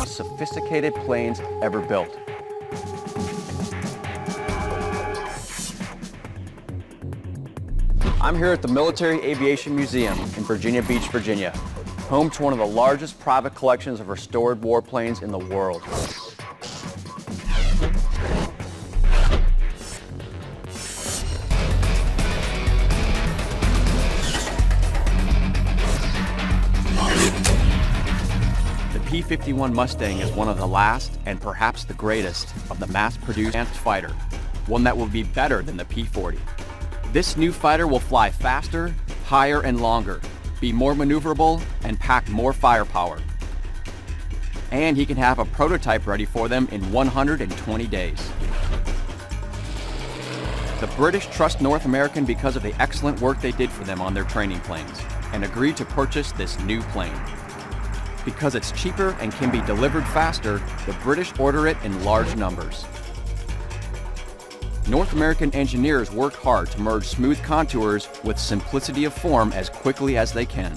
Sophisticated planes ever built. I'm here at the Military Aviation Museum in Virginia Beach, Virginia, home to one of the largest private collections of restored warplanes in the world. The P-51 Mustang is one of the last and perhaps the greatest of the mass-produced fighter, one that will be better than the P-40. This new fighter will fly faster, higher, and longer, be more maneuverable, and pack more firepower. And he can have a prototype ready for them in 120 days. The British trust North American because of the excellent work they did for them on their training planes, and agreed to purchase this new plane. Because it's cheaper and can be delivered faster, the British order it in large numbers. North American engineers work hard to merge smooth contours with simplicity of form as quickly as they can.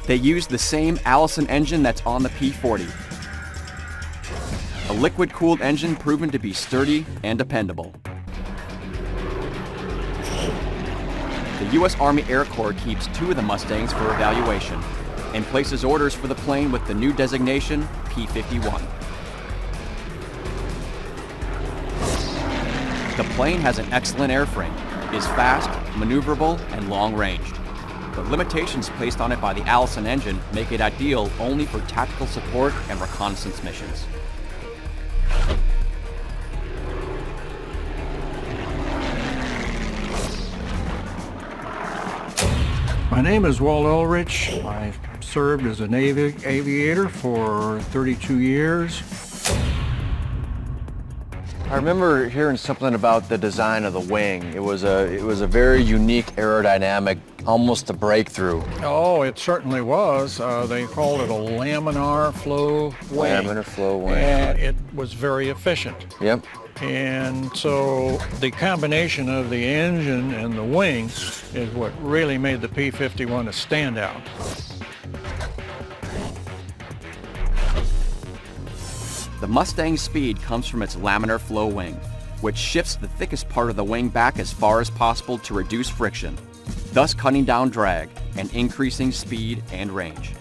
They use the same Allison engine that's on the P-40. A liquid-cooled engine proven to be sturdy and dependable. The U.S. Army Air Corps keeps 2 of the Mustangs for evaluation and places orders for the plane with the new designation P-51. The plane has an excellent airframe, is fast, maneuverable, and long-ranged. The limitations placed on it by the Allison engine make it ideal only for tactical support and reconnaissance missions. My name is Walt Ulrich. I served as a Navy aviator for 32 years. I remember hearing something about the design of the wing. It was a very unique aerodynamic, almost a breakthrough. Oh, it certainly was. They called it a laminar flow wing. Laminar flow wing. And it was very efficient. Yep. And so the combination of the engine and the wing is what really made the P-51 a standout. The Mustang's speed comes from its laminar flow wing, which shifts the thickest part of the wing back as far as possible to reduce friction, thus cutting down drag and increasing speed and range.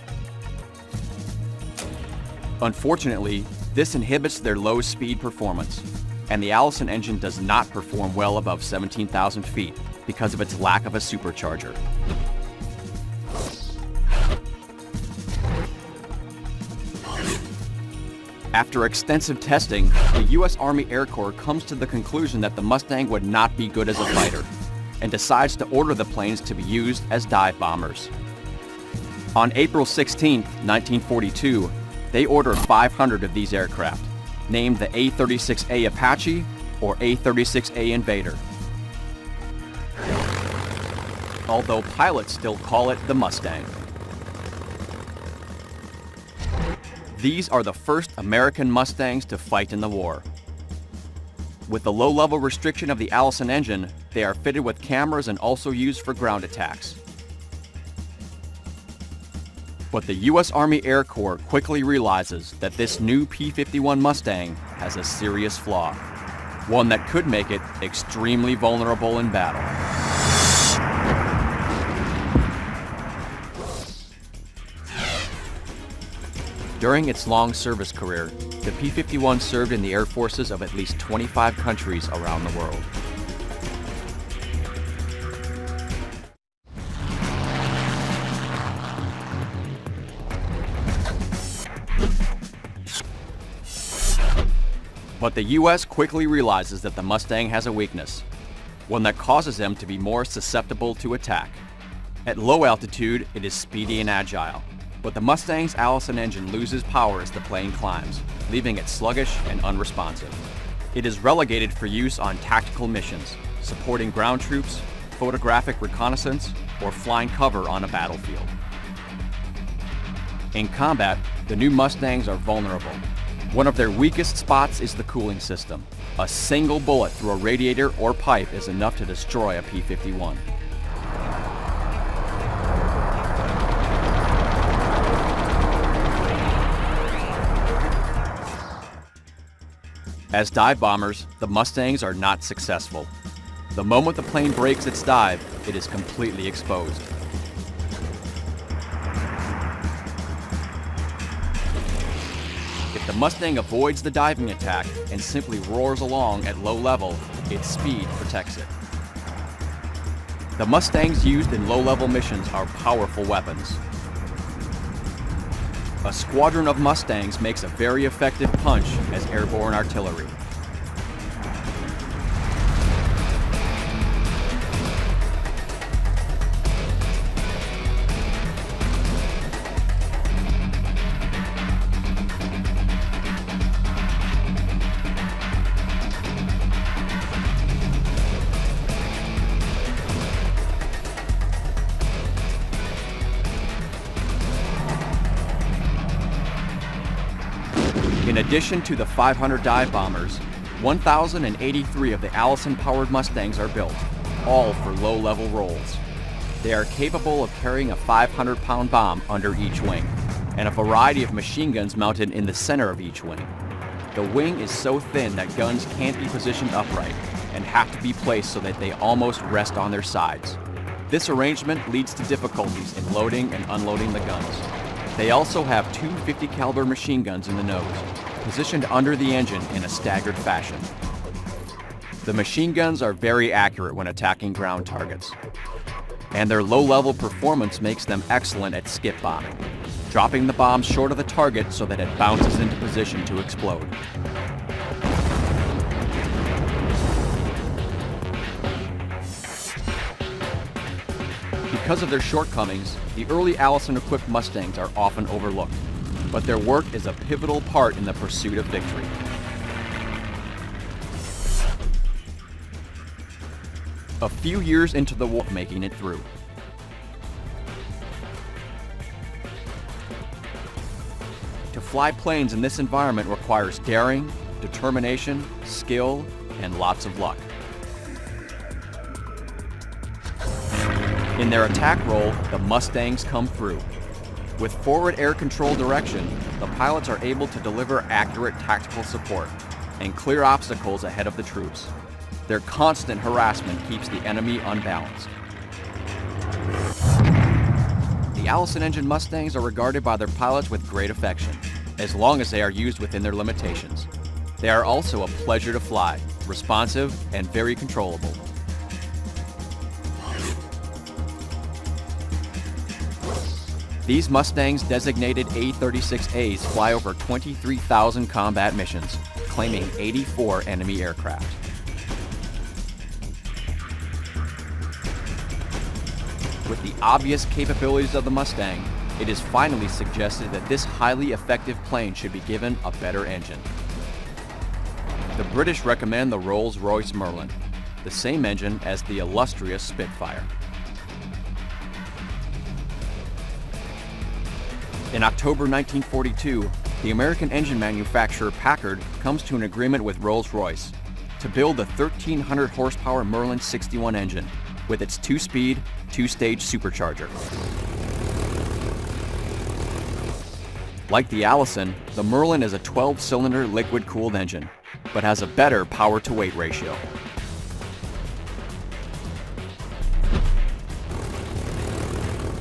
Unfortunately, this inhibits their low speed performance, and the Allison engine does not perform well above 17,000 feet because of its lack of a supercharger. After extensive testing, the U.S. Army Air Corps comes to the conclusion that the Mustang would not be good as a fighter, and decides to order the planes to be used as dive bombers. On April 16, 1942, they ordered 500 of these aircraft, named the A-36A Apache or A-36A Invader. Although pilots still call it the Mustang. These are the first American Mustangs to fight in the war. With the low-level restriction of the Allison engine, they are fitted with cameras and also used for ground attacks. But the U.S. Army Air Corps quickly realizes that this new P-51 Mustang has a serious flaw, one that could make it extremely vulnerable in battle. During its long service career, the P-51 served in the air forces of at least 25 countries around the world. But the U.S. quickly realizes that the Mustang has a weakness, one that causes them to be more susceptible to attack. At low altitude, it is speedy and agile. But the Mustang's Allison engine loses power as the plane climbs, leaving it sluggish and unresponsive. It is relegated for use on tactical missions, supporting ground troops, photographic reconnaissance, or flying cover on a battlefield. In combat, the new Mustangs are vulnerable. One of their weakest spots is the cooling system. A single bullet through a radiator or pipe is enough to destroy a P-51. As dive bombers, the Mustangs are not successful. The moment the plane breaks its dive, it is completely exposed. If the Mustang avoids the diving attack and simply roars along at low level, its speed protects it. The Mustangs used in low-level missions are powerful weapons. A squadron of Mustangs makes a very effective punch as airborne artillery. In addition to the 500 dive bombers, 1,083 of the Allison-powered Mustangs are built, all for low-level roles. They are capable of carrying a 500-pound bomb under each wing, and a variety of machine guns mounted in the center of each wing. The wing is so thin that guns can't be positioned upright and have to be placed so that they almost rest on their sides. This arrangement leads to difficulties in loading and unloading the guns. They also have two 50 caliber machine guns in the nose, positioned under the engine in a staggered fashion. The machine guns are very accurate when attacking ground targets, and their low-level performance makes them excellent at skip bombing, dropping the bomb short of the target so that it bounces into position to explode. Because of their shortcomings, the early Allison-equipped Mustangs are often overlooked, but their work is a pivotal part in the pursuit of victory. A few years into the war, making it through. To fly planes in this environment requires daring, determination, skill, and lots of luck. In their attack role, the Mustangs come through. With forward air control direction, the pilots are able to deliver accurate tactical support and clear obstacles ahead of the troops. Their constant harassment keeps the enemy unbalanced. The Allison engine Mustangs are regarded by their pilots with great affection, as long as they are used within their limitations. They are also a pleasure to fly, responsive, and very controllable. These Mustangs, designated A-36As, fly over 23,000 combat missions, claiming 84 enemy aircraft. With the obvious capabilities of the Mustang, it is finally suggested that this highly effective plane should be given a better engine. The British recommend the Rolls-Royce Merlin, the same engine as the illustrious Spitfire. In October 1942, the American engine manufacturer Packard comes to an agreement with Rolls-Royce to build the 1,300 horsepower Merlin 61 engine with its two-speed, two-stage supercharger. Like the Allison, the Merlin is a 12-cylinder liquid-cooled engine, but has a better power-to-weight ratio.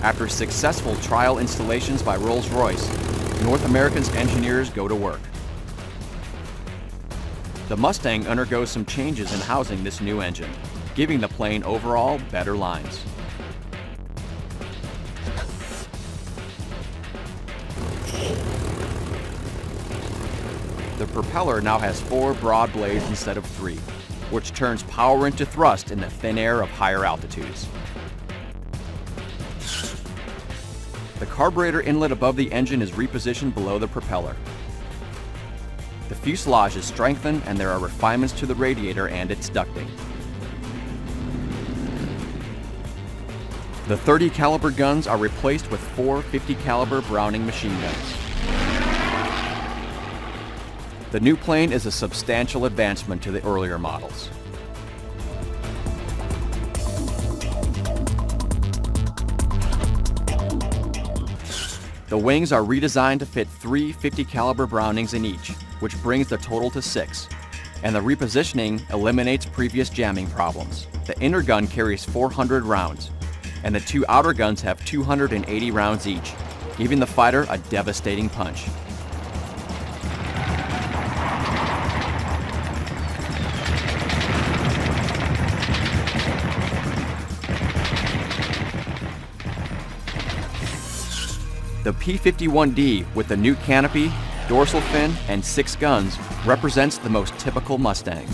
After successful trial installations by Rolls-Royce, North American's engineers go to work. The Mustang undergoes some changes in housing this new engine, giving the plane overall better lines. The propeller now has 4 broad blades instead of 3, which turns power into thrust in the thin air of higher altitudes. The carburetor inlet above the engine is repositioned below the propeller. The fuselage is strengthened and there are refinements to the radiator and its ducting. The 30 caliber guns are replaced with 4 50 caliber Browning machine guns. The new plane is a substantial advancement to the earlier models. The wings are redesigned to fit 3 50 caliber Brownings in each, which brings the total to 6, and the repositioning eliminates previous jamming problems. The inner gun carries 400 rounds, and the 2 outer guns have 280 rounds each, giving the fighter a devastating punch. The P-51D with the new canopy, dorsal fin, and 6 guns represents the most typical Mustang.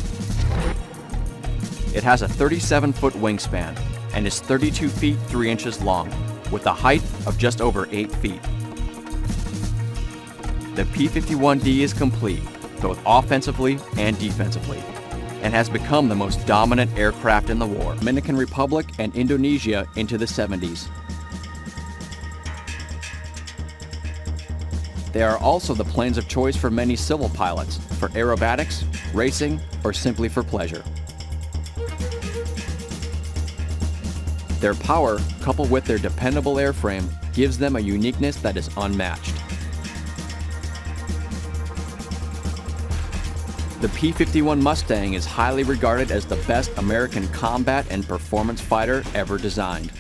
It has a 37-foot wingspan and is 32 feet 3 inches long, with a height of just over 8 feet. The P-51D is complete, both offensively and defensively, and has become the most dominant aircraft in the war. Dominican Republic and Indonesia into the 70s. They are also the planes of choice for many civil pilots, for aerobatics, racing, or simply for pleasure. Their power, coupled with their dependable airframe, gives them a uniqueness that is unmatched. The P-51 Mustang is highly regarded as the best American combat and performance fighter ever designed.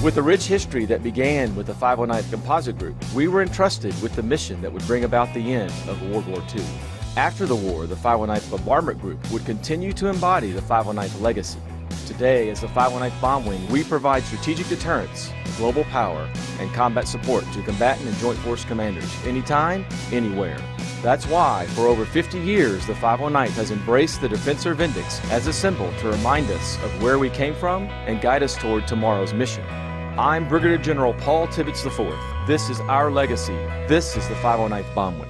With a rich history that began with the 509th Composite Group, we were entrusted with the mission that would bring about the end of World War II. After the war, the 509th Bombardment Group would continue to embody the 509th legacy. Today, as the 509th Bomb Wing, we provide strategic deterrence, global power, and combat support to combatant and joint force commanders, anytime, anywhere. That's why, for over 50 years, the 509th has embraced the Defensor Vindex as a symbol to remind us of where we came from and guide us toward tomorrow's mission. I'm Brigadier General Paul Tibbets IV. This is our legacy. This is the 509th Bomb Wing.